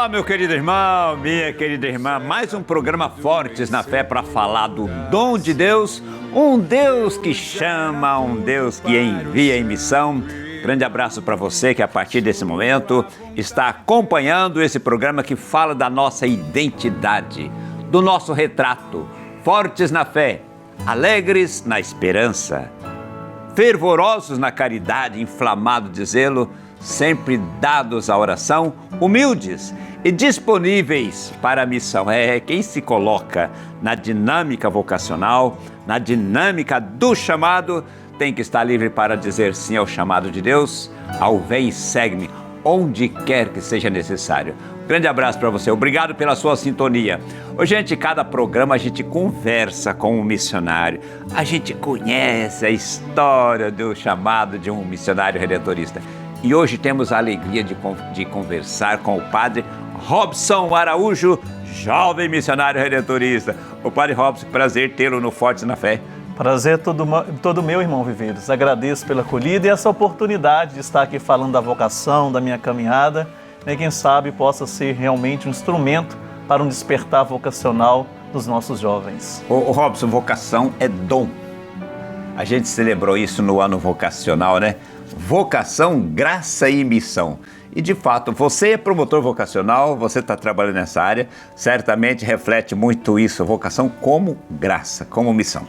Olá, meu querido irmão, minha querida irmã, mais um programa Fortes na Fé para falar do dom de Deus, um Deus que chama, um Deus que envia em missão. Grande abraço para você que a partir desse momento está acompanhando esse programa que fala da nossa identidade, do nosso retrato, fortes na fé, alegres na esperança, fervorosos na caridade, inflamados de zelo, sempre dados à oração, humildes e disponíveis para a missão. Quem se coloca na dinâmica vocacional, na dinâmica do chamado, tem que estar livre para dizer sim ao chamado de Deus, ao vem e segue-me, onde quer que seja necessário. Grande abraço para você, obrigado pela sua sintonia. Gente, cada programa a gente conversa com um missionário, a gente conhece a história do chamado de um missionário redentorista. E hoje temos a alegria de conversar com o padre Robson Araújo, jovem missionário redentorista. O padre Robson, prazer tê-lo no Fortes na Fé. Prazer todo meu, irmão Viveiros. Agradeço pela acolhida e essa oportunidade de estar aqui falando da vocação, da minha caminhada. E quem sabe possa ser realmente um instrumento para um despertar vocacional dos nossos jovens. Robson, vocação é dom. A gente celebrou isso no ano vocacional, né? Vocação, graça e missão. E de fato, você é promotor vocacional, você está trabalhando nessa área, certamente reflete muito isso, vocação como graça, como missão.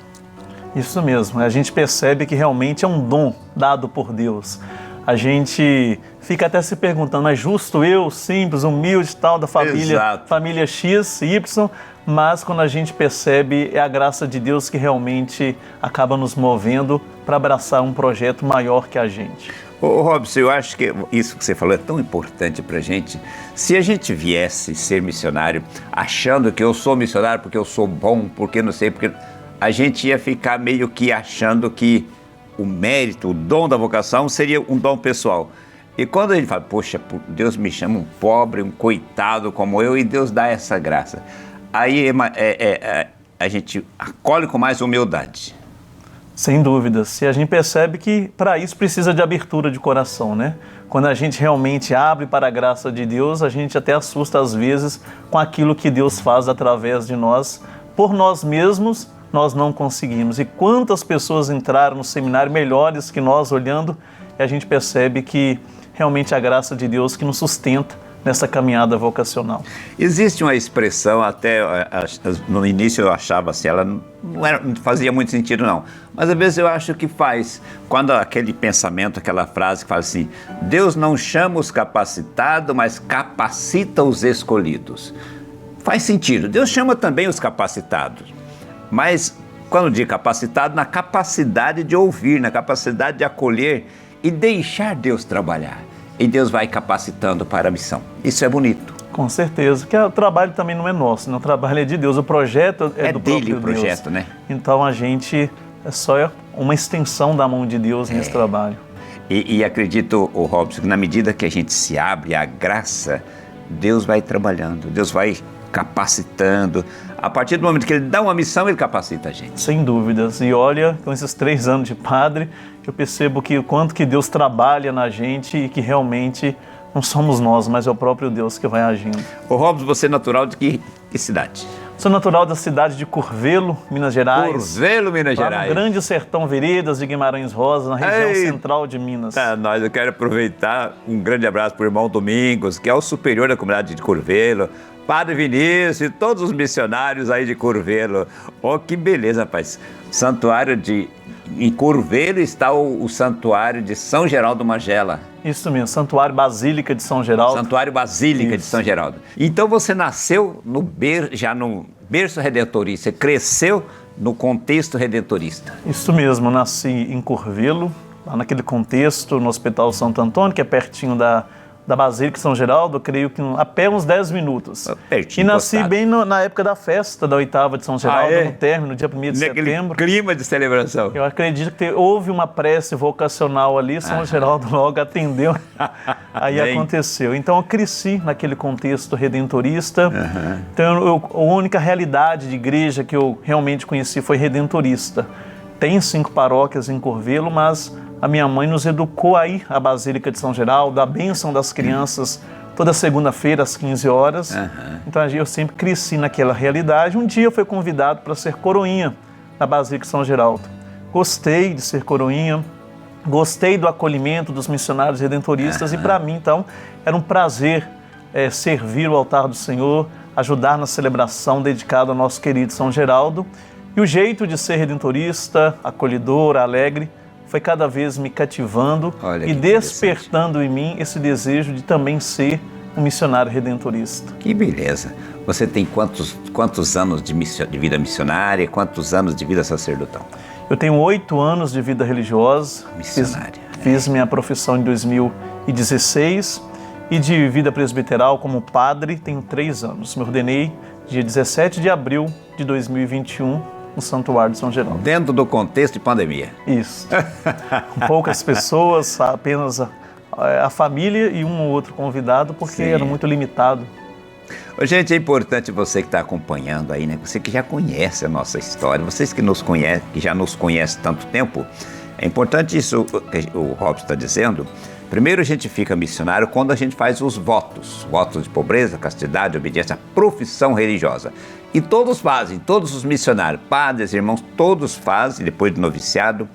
Isso mesmo, a gente percebe que realmente é um dom dado por Deus. A gente fica até se perguntando, é justo eu, simples, humilde, tal, da família X, Y, mas quando a gente percebe, é a graça de Deus que realmente acaba nos movendo para abraçar um projeto maior que a gente. Robson, eu acho que isso que você falou é tão importante para a gente. Se a gente viesse ser missionário achando que eu sou missionário porque eu sou bom, porque não sei, porque a gente ia ficar meio que achando que o mérito, o dom da vocação seria um dom pessoal. E quando a gente fala, poxa, Deus me chama um pobre, um coitado como eu, e Deus dá essa graça. Aí a gente acolhe com mais humildade. Sem dúvida. Se a gente percebe que para isso precisa de abertura de coração, né? Quando a gente realmente abre para a graça de Deus, a gente até assusta às vezes com aquilo que Deus faz através de nós. Por nós mesmos, nós não conseguimos. E quantas pessoas entraram no seminário melhores que nós olhando, e a gente percebe que realmente a graça de Deus que nos sustenta nessa caminhada vocacional. Existe uma expressão, até no início eu achava assim, ela não fazia muito sentido não, mas às vezes eu acho que faz, quando aquele pensamento, aquela frase que fala assim, Deus não chama os capacitados, mas capacita os escolhidos. Faz sentido, Deus chama também os capacitados, mas quando digo capacitado, na capacidade de ouvir, na capacidade de acolher e deixar Deus trabalhar. E Deus vai capacitando para a missão. Isso é bonito. Com certeza, que o trabalho também não é nosso, né? O trabalho é de Deus, o projeto é do dele, próprio o projeto, Deus. Né? Então a gente é só uma extensão da mão de Deus nesse trabalho. E acredito, Robson, que na medida que a gente se abre à graça, Deus vai trabalhando, Deus vai capacitando. A partir do momento que Ele dá uma missão, Ele capacita a gente. Sem dúvidas. E olha, com esses 3 anos de padre, eu percebo que o quanto que Deus trabalha na gente e que realmente não somos nós, mas é o próprio Deus que vai agindo. Robson, você é natural de que cidade? Sou natural da cidade de Curvelo, Minas Gerais. Curvelo, Minas Gerais. No grande sertão Veredas de Guimarães Rosa, na região central de Minas. Eu quero aproveitar um grande abraço para o irmão Domingos, que é o superior da comunidade de Curvelo, Padre Vinícius e todos os missionários aí de Curvelo. Que beleza, rapaz. Em Curvelo está o santuário de São Geraldo Magela. Isso mesmo, Santuário Basílica de São Geraldo. Santuário Basílica de São Geraldo. Então você nasceu já no berço redentorista, você cresceu no contexto redentorista. Isso mesmo, eu nasci em Curvelo, lá naquele contexto, no Hospital Santo Antônio, que é pertinho da Basílica de São Geraldo, eu creio que a pé uns 10 minutos. Pertinho, e nasci encostado. Bem na época da festa da 8ª de São Geraldo, no término, dia 1º de setembro. Clima de celebração. Eu acredito que houve uma prece vocacional ali, São Geraldo logo atendeu, aí aconteceu. Então eu cresci naquele contexto redentorista, então a única realidade de igreja que eu realmente conheci foi redentorista. Tem 5 paróquias em Curvelo, mas a minha mãe nos educou aí, a Basílica de São Geraldo, a bênção das crianças toda segunda-feira às 15 horas. Então eu sempre cresci naquela realidade. Um dia eu fui convidado para ser coroinha na Basílica de São Geraldo. Gostei de ser coroinha, gostei do acolhimento dos missionários redentoristas e para mim, então, era um prazer servir o altar do Senhor, ajudar na celebração dedicada ao nosso querido São Geraldo. E o jeito de ser redentorista, acolhedor, alegre, foi cada vez me cativando e despertando em mim esse desejo de também ser um missionário redentorista. Que beleza! Você tem quantos anos de vida missionária, quantos anos de vida sacerdotal? Eu tenho 8 anos de vida religiosa. Missionária. Fiz minha profissão em 2016 e de vida presbiteral como padre tenho 3 anos. Me ordenei dia 17 de abril de 2021 no Santuário de São Geraldo. Dentro do contexto de pandemia. Isso. Com poucas pessoas, apenas a família e um ou outro convidado, porque era muito limitado. Gente, é importante você que está acompanhando aí, né? Você que já conhece a nossa história, vocês que nos conhecem, que já nos conhecem há tanto tempo, é importante isso que o Robson está dizendo. Primeiro a gente fica missionário quando a gente faz os votos de pobreza, castidade, obediência, profissão religiosa. E todos fazem, todos os missionários, padres, irmãos, todos fazem, depois do noviciado,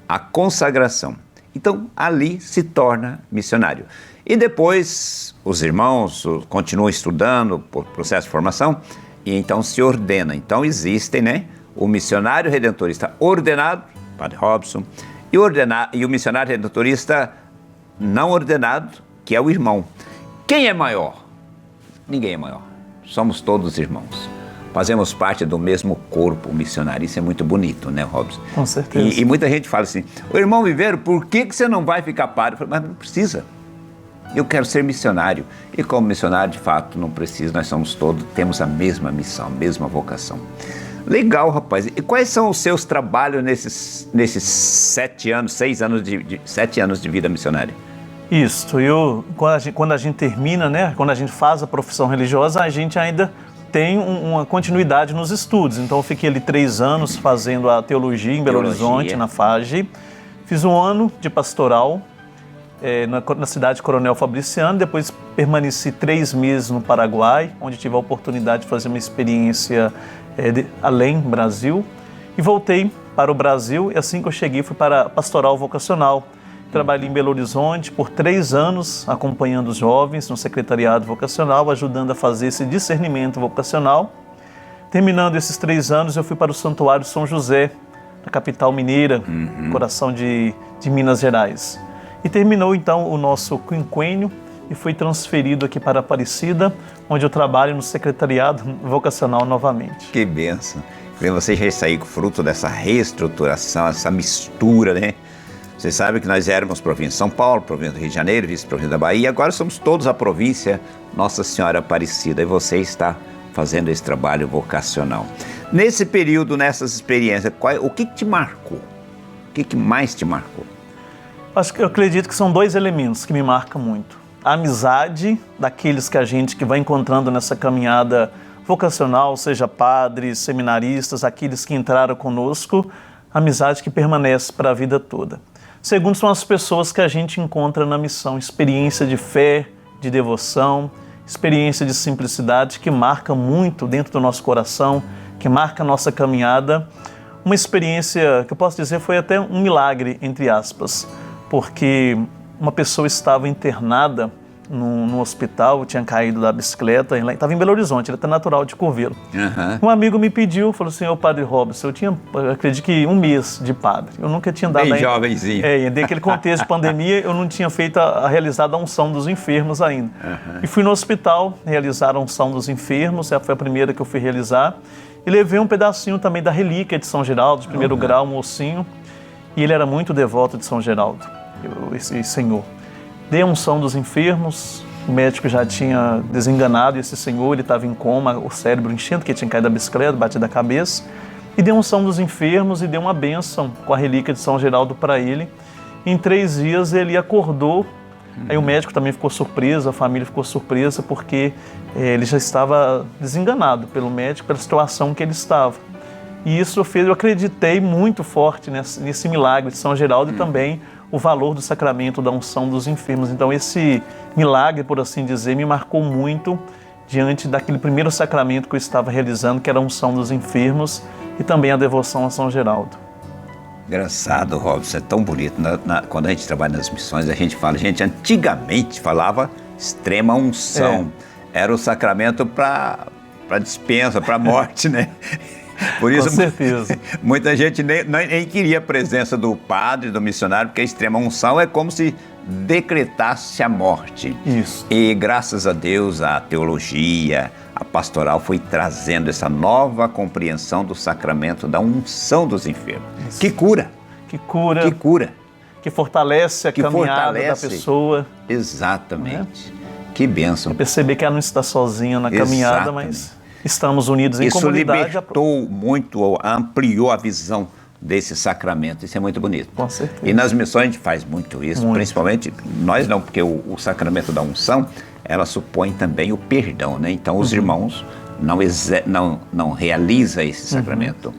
a consagração. Então, ali se torna missionário. E depois, os irmãos continuam estudando por processo de formação e então se ordena. Então, existem, né, o missionário redentorista ordenado, Padre Robson, e o missionário redentorista não ordenado, que é o irmão. Quem é maior? Ninguém é maior. Somos todos irmãos. Fazemos parte do mesmo corpo missionário. Isso é muito bonito, né, Robson? Com certeza. E muita gente fala assim, o irmão Viveiro, por que você não vai ficar padre? Eu falo, mas não precisa. Eu quero ser missionário. E como missionário, de fato, não precisa. Nós somos todos, temos a mesma missão, a mesma vocação. Legal, rapaz. E quais são os seus trabalhos nesses 7 anos, 6 anos 7 anos de vida missionária? Isso. Quando a gente termina, né? Quando a gente faz a profissão religiosa, a gente ainda tem uma continuidade nos estudos. Então eu fiquei ali 3 anos fazendo a teologia em Belo Horizonte, na FAGE. Fiz 1 ano de pastoral na cidade de Coronel Fabriciano. Depois permaneci 3 meses no Paraguai, onde tive a oportunidade de fazer uma experiência além do Brasil. E voltei para o Brasil e assim que eu cheguei fui para a pastoral vocacional. Trabalhei em Belo Horizonte por 3 anos, acompanhando os jovens no secretariado vocacional, ajudando a fazer esse discernimento vocacional. Terminando esses 3 anos, eu fui para o Santuário São José, na capital mineira, coração de Minas Gerais. E terminou então o nosso quinquênio e fui transferido aqui para Aparecida, onde eu trabalho no secretariado vocacional novamente. Que bênção! Você já saiu fruto dessa reestruturação, essa mistura, né? Você sabe que nós éramos província de São Paulo, província do Rio de Janeiro, vice-província da Bahia, agora somos todos a província Nossa Senhora Aparecida e você está fazendo esse trabalho vocacional. Nesse período, nessas experiências, o que te marcou? O que mais te marcou? Eu acredito que são 2 elementos que me marcam muito. A amizade daqueles que a gente vai encontrando nessa caminhada vocacional, seja padres, seminaristas, aqueles que entraram conosco, amizade que permanece para a vida toda. Segundo, são as pessoas que a gente encontra na missão, experiência de fé, de devoção, experiência de simplicidade que marca muito dentro do nosso coração, que marca a nossa caminhada. Uma experiência que eu posso dizer foi até um milagre, entre aspas, porque uma pessoa estava internada no hospital, tinha caído da bicicleta, estava em Belo Horizonte, ele é até natural de Curvelo. Um amigo me pediu, falou assim, Padre Robson, eu acredito que 1 mês de padre, eu nunca tinha dado... Bem jovenzinho. Naquele contexto de pandemia, eu não tinha feito realizado a unção dos enfermos ainda. E fui no hospital realizar a unção dos enfermos, foi a primeira que eu fui realizar, e levei um pedacinho também da relíquia de São Geraldo, de primeiro grau, um ossinho, e ele era muito devoto de São Geraldo, esse senhor. Dei a unção dos enfermos, o médico já tinha desenganado esse senhor, ele estava em coma, o cérebro enchendo, porque tinha caído da bicicleta, batido a cabeça. E dei a unção dos enfermos e dei uma bênção com a relíquia de São Geraldo para ele. Em 3 dias ele acordou, aí o médico também ficou surpreso, a família ficou surpresa, porque ele já estava desenganado pelo médico, pela situação que ele estava. E isso fez, eu acreditei muito forte nesse milagre de São Geraldo e também o valor do sacramento da unção dos enfermos. Então esse milagre, por assim dizer, me marcou muito diante daquele primeiro sacramento que eu estava realizando, que era a unção dos enfermos e também a devoção a São Geraldo. Engraçado, Robson, é tão bonito. Quando a gente trabalha nas missões, a gente fala, antigamente falava extrema unção. Era o sacramento para dispensa, para morte, né? Por isso, com certeza. Muita gente nem queria a presença do padre, do missionário, porque a extrema unção é como se decretasse a morte. Isso. E graças a Deus, a teologia, a pastoral foi trazendo essa nova compreensão do sacramento da unção dos enfermos. Isso. Que cura. Que cura. Que cura. Que fortalece a caminhada da pessoa. Exatamente. Que bênção. É perceber que ela não está sozinha na caminhada, mas estamos unidos em comunidade. Isso libertou muito, ampliou a visão desse sacramento. Isso é muito bonito. Com certeza. E nas missões a gente faz muito isso, principalmente nós não, porque o sacramento da unção, ela supõe também o perdão, né? Então os irmãos não realizam esse sacramento.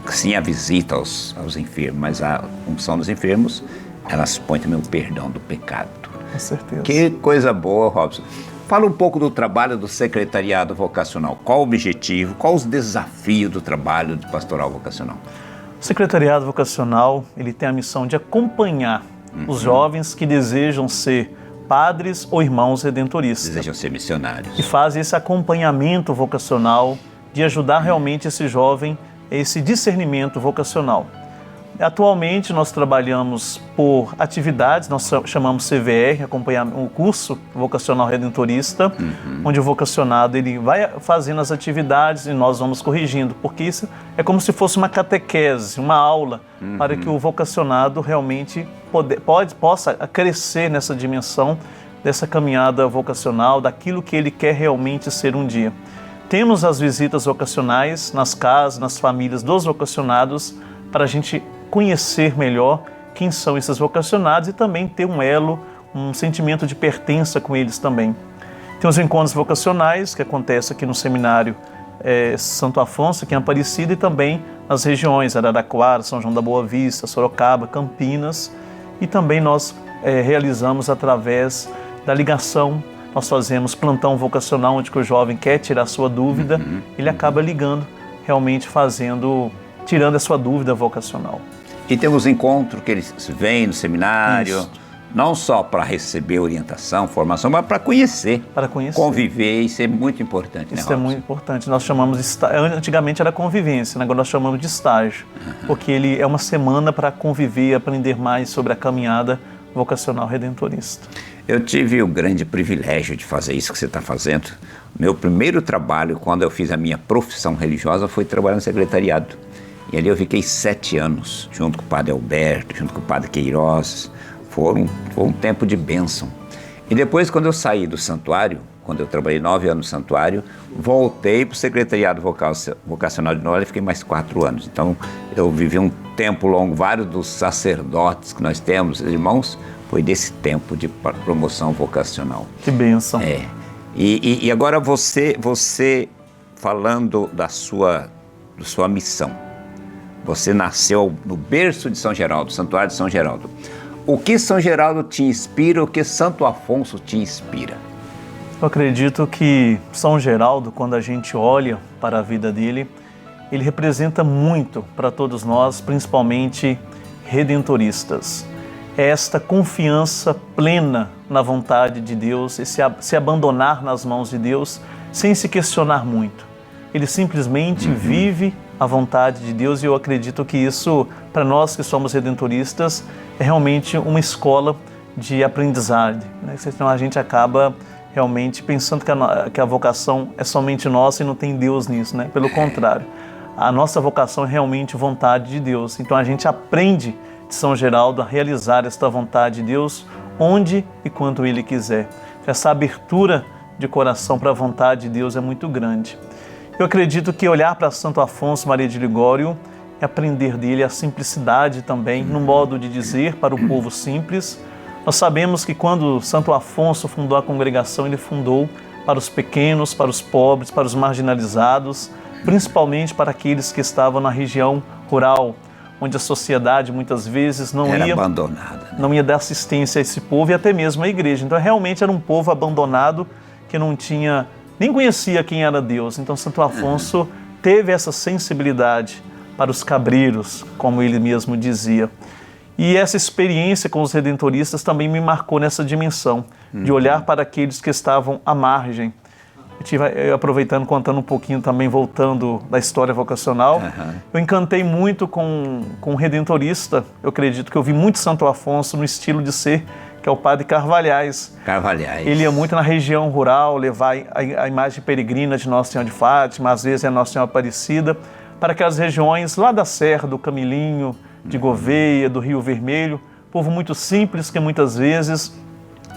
Sim, a visita aos enfermos, mas a unção dos enfermos, ela supõe também o perdão do pecado. Com certeza. Que coisa boa, Robson. Fala um pouco do trabalho do secretariado vocacional. Qual o objetivo, quais os desafios do trabalho de pastoral vocacional? O secretariado vocacional, ele tem a missão de acompanhar os jovens que desejam ser padres ou irmãos redentoristas. Desejam ser missionários. E faz esse acompanhamento vocacional de ajudar realmente esse jovem a esse discernimento vocacional. Atualmente nós trabalhamos por atividades, nós chamamos CVR, o curso vocacional redentorista, onde o vocacionado ele vai fazendo as atividades e nós vamos corrigindo, porque isso é como se fosse uma catequese, uma aula, para que o vocacionado realmente possa crescer nessa dimensão dessa caminhada vocacional, daquilo que ele quer realmente ser um dia. Temos as visitas vocacionais nas casas, nas famílias dos vocacionados, para a gente conhecer melhor quem são esses vocacionados e também ter um elo, um sentimento de pertença com eles também. Tem os encontros vocacionais que acontecem aqui no seminário Santo Afonso, aqui em Aparecida, e também nas regiões Araraquara, São João da Boa Vista, Sorocaba, Campinas, e também nós realizamos através da ligação. Nós fazemos plantão vocacional, onde o jovem quer tirar sua dúvida, ele acaba ligando, realmente tirando a sua dúvida vocacional. E temos encontros que eles vêm no seminário, não só para receber orientação, formação, mas para conhecer, conviver, isso é muito importante, né, Isso é muito importante. Nós chamamos de antigamente era convivência, agora nós chamamos de estágio, porque ele é uma semana para conviver e aprender mais sobre a caminhada vocacional redentorista. Eu tive o grande privilégio de fazer isso que você está fazendo. Meu primeiro trabalho, quando eu fiz a minha profissão religiosa, foi trabalhar no secretariado. E ali eu fiquei 7 anos, junto com o padre Alberto, junto com o padre Queiroz. Foi um tempo de bênção. E depois, quando eu saí do santuário, quando eu trabalhei 9 anos no santuário, voltei para o secretariado vocacional de novo e fiquei mais 4 anos. Então, eu vivi um tempo longo, vários dos sacerdotes que nós temos, irmãos, foi desse tempo de promoção vocacional. Que bênção. E agora você falando da sua missão. Você nasceu no berço de São Geraldo, Santuário de São Geraldo. O que São Geraldo te inspira, o que Santo Afonso te inspira? Eu acredito que São Geraldo, quando a gente olha para a vida dele, ele representa muito para todos nós, principalmente redentoristas. É esta confiança plena na vontade de Deus, e se abandonar nas mãos de Deus sem se questionar muito. Ele simplesmente vive a vontade de Deus, e eu acredito que isso, para nós que somos redentoristas, é realmente uma escola de aprendizagem, né? Senão a gente acaba realmente pensando que a vocação é somente nossa e não tem Deus nisso, né? Pelo contrário, a nossa vocação é realmente vontade de Deus. Então a gente aprende de São Geraldo a realizar esta vontade de Deus onde e quando Ele quiser. Essa abertura de coração para a vontade de Deus é muito grande. Eu acredito que olhar para Santo Afonso Maria de Ligório é aprender dele a simplicidade também, no modo de dizer para o povo simples. Nós sabemos que quando Santo Afonso fundou a congregação, ele fundou para os pequenos, para os pobres, para os marginalizados, principalmente para aqueles que estavam na região rural, onde a sociedade muitas vezes era abandonada, né? não ia dar assistência a esse povo e até mesmo a igreja. Então realmente era um povo abandonado que não tinha, nem conhecia quem era Deus. Então Santo Afonso teve essa sensibilidade para os cabreiros, como ele mesmo dizia. E essa experiência com os redentoristas também me marcou nessa dimensão, de olhar para aqueles que estavam à margem. Eu aproveitando, contando um pouquinho também, voltando da história vocacional, eu encantei muito com um redentorista. Eu acredito que eu vi muito Santo Afonso no estilo de ser, que é o padre Carvalhais. Ele ia muito na região rural, levar a imagem peregrina de Nossa Senhora de Fátima, às vezes é Nossa Senhora Aparecida, para aquelas regiões lá da Serra, do Camilinho, de Gouveia, do Rio Vermelho, povo muito simples que muitas vezes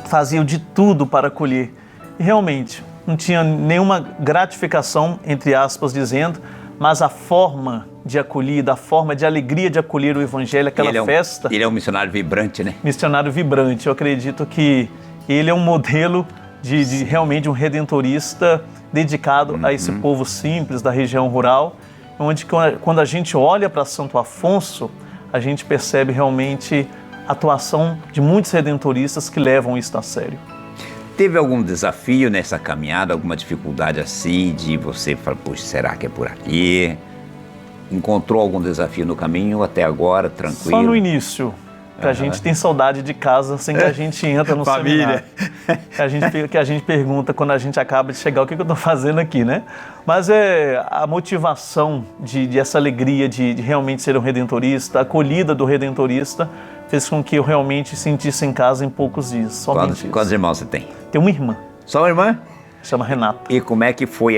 faziam de tudo para acolher. E realmente, não tinha nenhuma gratificação, entre aspas, dizendo, mas a forma de acolhida, a forma de alegria de acolher o Evangelho, aquela festa... Ele é um missionário vibrante, né? Missionário vibrante. Eu acredito que ele é um modelo de realmente um redentorista dedicado a esse povo simples da região rural, onde quando a gente olha para Santo Afonso, a gente percebe realmente a atuação de muitos redentoristas que levam isso a sério. Teve algum desafio nessa caminhada, alguma dificuldade assim, de você falar, poxa, será que é por aqui? Encontrou algum desafio no caminho até agora, tranquilo? Só no início, que a gente tem saudade de casa sem que a gente entra no família. Seminário. Que a gente pergunta quando a gente acaba de chegar, o que eu estou fazendo aqui, né? Mas a motivação de essa alegria de realmente ser um redentorista, a acolhida do redentorista, fez com que eu realmente sentisse em casa em poucos dias. Quantos irmãos você tem? Tenho uma irmã. Só uma irmã? Chama Renata. E como é que foi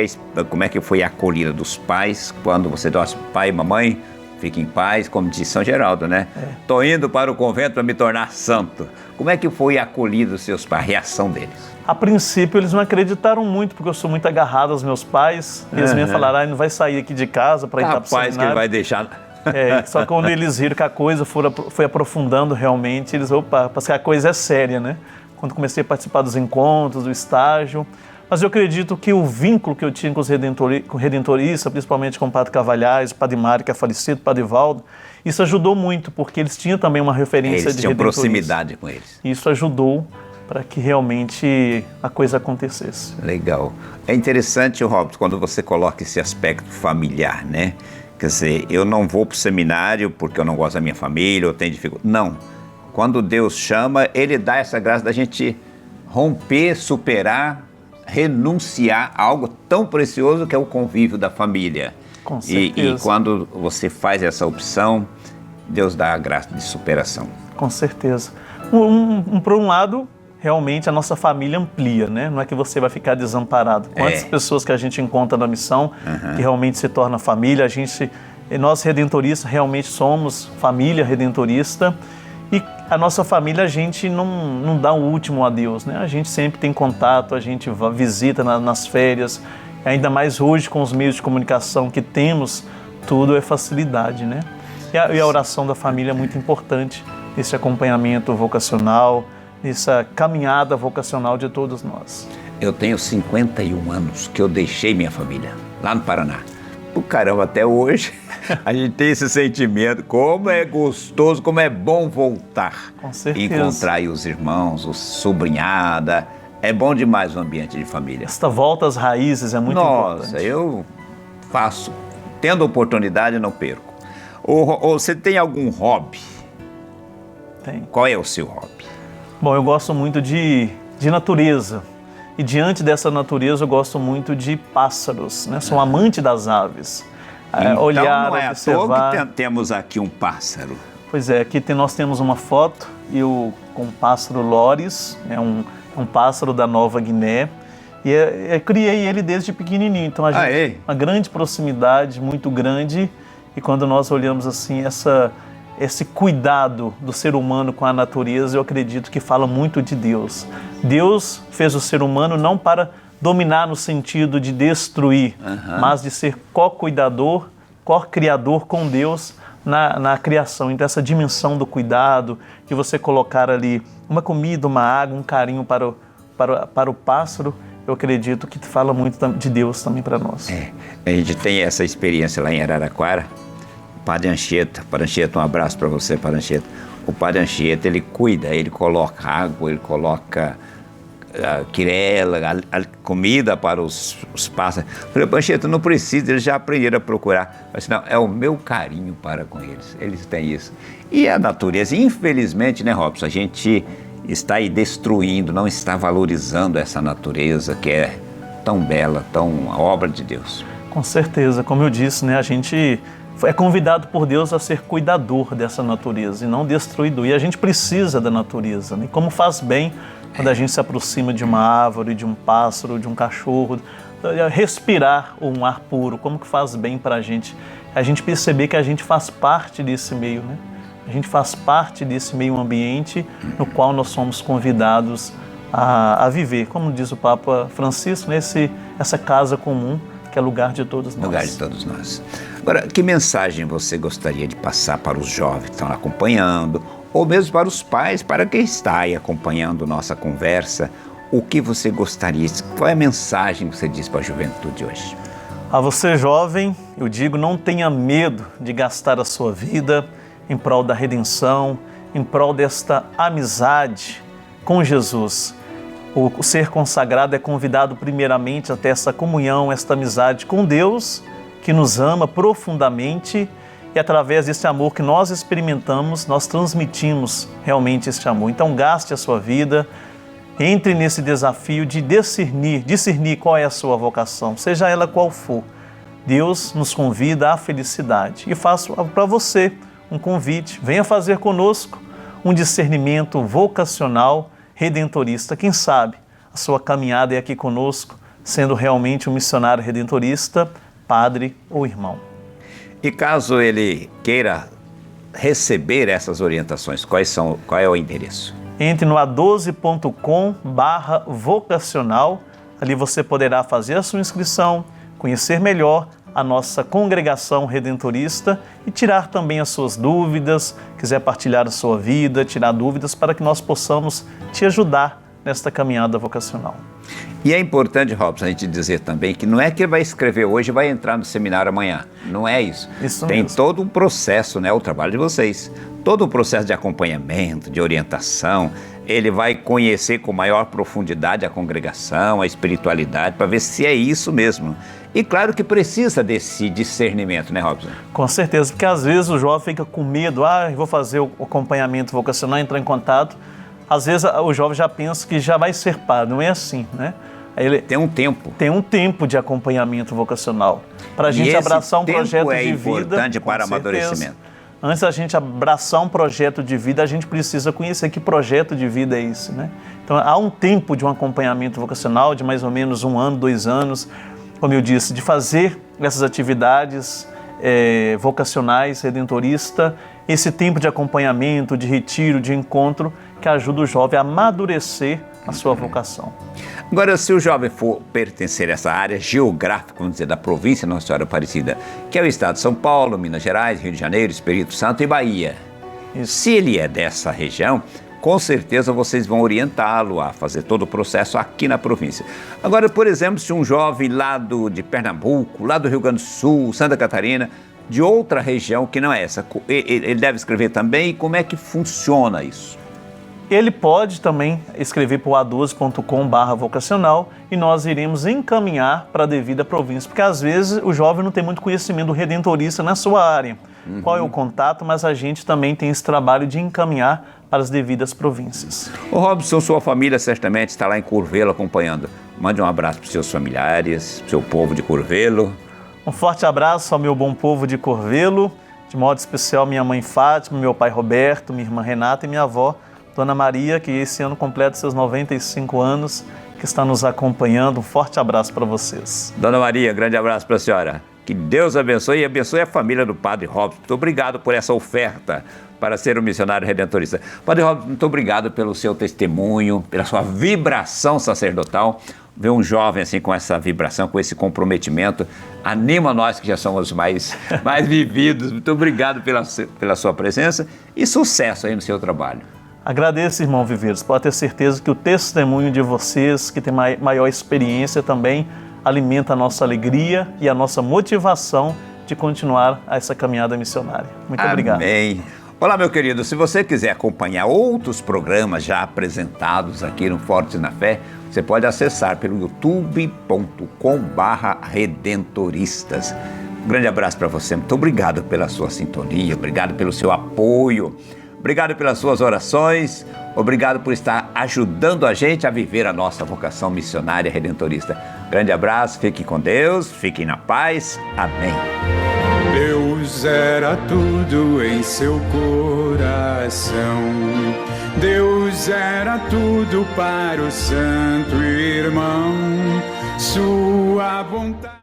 a acolhida dos pais quando você disse, pai e mamãe, fiquem em paz, como disse São Geraldo, né? Tô indo para o convento para me tornar santo. Como é que foi a acolhida dos seus pais, a reação deles? A princípio eles não acreditaram muito, porque eu sou muito agarrado aos meus pais. Eles me falaram, não vai sair aqui de casa para ir para o seminário. Rapaz, que ele vai deixar... Só quando eles viram que a coisa foi aprofundando realmente, eles, parece que a coisa é séria, né? Quando comecei a participar dos encontros, do estágio. Mas eu acredito que o vínculo que eu tinha com os redentoristas, principalmente com o Padre Carvalhais, o Padre Mário, que é falecido, o Padre Valdo, isso ajudou muito, porque eles tinham também uma referência de redentoristas. Eles tinham proximidade com eles. Isso ajudou para que realmente a coisa acontecesse. Legal. É interessante, Robson, quando você coloca esse aspecto familiar, né? Quer dizer, eu não vou para o seminário porque eu não gosto da minha família, eu tenho dificuldade. Não. Quando Deus chama, Ele dá essa graça da gente romper, superar, renunciar a algo tão precioso que é o convívio da família. Com certeza. E quando você faz essa opção, Deus dá a graça de superação. Com certeza. Por um lado, realmente a nossa família amplia, né? Não é que você vai ficar desamparado. Quantas pessoas que a gente encontra na missão, que realmente se torna família, nós redentoristas realmente somos família redentorista, e a nossa família a gente não dá o último adeus, né? A gente sempre tem contato, a gente visita nas férias, ainda mais hoje com os meios de comunicação que temos, tudo é facilidade, né? E a oração da família é muito importante, esse acompanhamento vocacional, essa caminhada vocacional de todos nós. Eu tenho 51 anos que eu deixei minha família lá no Paraná. Por caramba, até hoje a gente tem esse sentimento, como é gostoso, como é bom voltar. Com certeza. Encontrar aí os irmãos, os sobrinhada, é bom demais o ambiente de família. Esta volta às raízes é muito importante. Nossa, eu faço, tendo oportunidade não perco. Você tem algum hobby? Tem. Qual é o seu hobby? Bom, eu gosto muito de natureza. E diante dessa natureza eu gosto muito de pássaros, né? Sou amante das aves. Então Olhar, não é observar. à toa que temos aqui um pássaro. Pois é, aqui nós temos uma foto com o pássaro Lores, é um pássaro da Nova Guiné. E eu criei ele desde pequenininho, então a gente uma grande proximidade, muito grande. E quando nós olhamos assim esse cuidado do ser humano com a natureza, eu acredito que fala muito de Deus. Deus fez o ser humano não para dominar no sentido de destruir, mas de ser co-cuidador, co-criador com Deus na criação. Então essa dimensão do cuidado, de você colocar ali uma comida, uma água, um carinho para o pássaro, eu acredito que fala muito de Deus também para nós. A gente tem essa experiência lá em Araraquara, Padre Anchieta, um abraço para você, Padre Anchieta. O Padre Anchieta, ele cuida, ele coloca água, ele coloca quirela, a comida para os pássaros. Eu falei, Anchieta, não precisa, eles já aprenderam a procurar. Mas não, é o meu carinho para com eles têm isso. E a natureza, infelizmente, né, Robson, a gente está aí destruindo, não está valorizando essa natureza que é tão bela, tão obra de Deus. Com certeza, como eu disse, né, a gente é convidado por Deus a ser cuidador dessa natureza e não destruidor. E a gente precisa da natureza, né? Como faz bem quando a gente se aproxima de uma árvore, de um pássaro, de um cachorro, respirar um ar puro, como que faz bem para a gente perceber que a gente faz parte desse meio, né? A gente faz parte desse meio ambiente no qual nós somos convidados a viver, como diz o Papa Francisco, né? Essa casa comum que é lugar de todos nós. Lugar de todos nós. Agora, que mensagem você gostaria de passar para os jovens que estão acompanhando, ou mesmo para os pais, para quem está aí acompanhando nossa conversa? O que você gostaria? Qual é a mensagem que você diz para a juventude hoje? A você, jovem, eu digo, não tenha medo de gastar a sua vida em prol da redenção, em prol desta amizade com Jesus. O ser consagrado é convidado primeiramente a ter essa comunhão, esta amizade com Deus, que nos ama profundamente, e através desse amor que nós experimentamos, nós transmitimos realmente este amor. Então gaste a sua vida, entre nesse desafio de discernir qual é a sua vocação, seja ela qual for. Deus nos convida à felicidade. E faço para você um convite, venha fazer conosco um discernimento vocacional redentorista. Quem sabe a sua caminhada é aqui conosco, sendo realmente um missionário redentorista, padre ou irmão. E caso ele queira receber essas orientações, qual é o endereço? Entre no a12.com/vocacional, ali você poderá fazer a sua inscrição, conhecer melhor a nossa congregação redentorista e tirar também as suas dúvidas, quiser partilhar a sua vida, tirar dúvidas para que nós possamos te ajudar nesta caminhada vocacional. E é importante, Robson, a gente dizer também que não é que vai escrever hoje e vai entrar no seminário amanhã. Não é isso. Tem mesmo. Todo um processo, né? O trabalho de vocês. Todo um processo de acompanhamento, de orientação. Ele vai conhecer com maior profundidade a congregação, a espiritualidade, para ver se é isso mesmo. E claro que precisa desse discernimento, né, Robson? Com certeza, porque às vezes o jovem fica com medo, eu vou fazer o acompanhamento vocacional, entrar em contato. Às vezes o jovem já pensa que já vai ser padre, não é assim, né? Ele tem um tempo. Tem um tempo de acompanhamento vocacional. Para a gente abraçar um projeto de vida. É importante para amadurecimento. Antes da gente abraçar um projeto de vida, a gente precisa conhecer que projeto de vida é esse, né? Então há um tempo de um acompanhamento vocacional de mais ou menos 1 ano, 2 anos, como eu disse, de fazer essas atividades vocacionais, redentorista, esse tempo de acompanhamento, de retiro, de encontro, que ajuda o jovem a amadurecer a sua vocação. Agora, se o jovem for pertencer a essa área geográfica, vamos dizer, da província Nossa Senhora Aparecida, que é o estado de São Paulo, Minas Gerais, Rio de Janeiro, Espírito Santo e Bahia. Isso. Se ele é dessa região, com certeza vocês vão orientá-lo a fazer todo o processo aqui na província. Agora, por exemplo, se um jovem lá de Pernambuco, lá do Rio Grande do Sul, Santa Catarina, de outra região que não é essa, ele deve escrever também? E como é que funciona isso? Ele pode também escrever para o a12.com/vocacional e nós iremos encaminhar para a devida província, porque às vezes o jovem não tem muito conhecimento do redentorista na sua área. Qual é o contato, mas a gente também tem esse trabalho de encaminhar para as devidas províncias. O Robson, sua família certamente está lá em Curvelo acompanhando. Mande um abraço para os seus familiares, para o seu povo de Curvelo. Um forte abraço ao meu bom povo de Curvelo, de modo especial minha mãe Fátima, meu pai Roberto, minha irmã Renata e minha avó Dona Maria, que esse ano completa seus 95 anos, que está nos acompanhando. Um forte abraço para vocês. Dona Maria, grande abraço para a senhora. Que Deus abençoe e abençoe a família do Padre Robson. Muito obrigado por essa oferta para ser um missionário redentorista. Padre Robson, muito obrigado pelo seu testemunho, pela sua vibração sacerdotal. Ver um jovem assim com essa vibração, com esse comprometimento, anima nós que já somos mais vividos. Muito obrigado pela sua presença e sucesso aí no seu trabalho. Agradeço, irmão Viveiros. Pode ter certeza que o testemunho de vocês, que tem maior experiência também, alimenta a nossa alegria e a nossa motivação de continuar essa caminhada missionária. Muito obrigado. Amém. Olá, meu querido, se você quiser acompanhar outros programas já apresentados aqui no Fortes na Fé, você pode acessar pelo youtube.com/redentoristas. Um grande abraço para você, muito obrigado pela sua sintonia, obrigado pelo seu apoio, obrigado pelas suas orações, obrigado por estar ajudando a gente a viver a nossa vocação missionária redentorista. Grande abraço, fique com Deus, fiquem na paz, amém. Deus era tudo em seu coração. Deus era tudo para o santo irmão. Sua vontade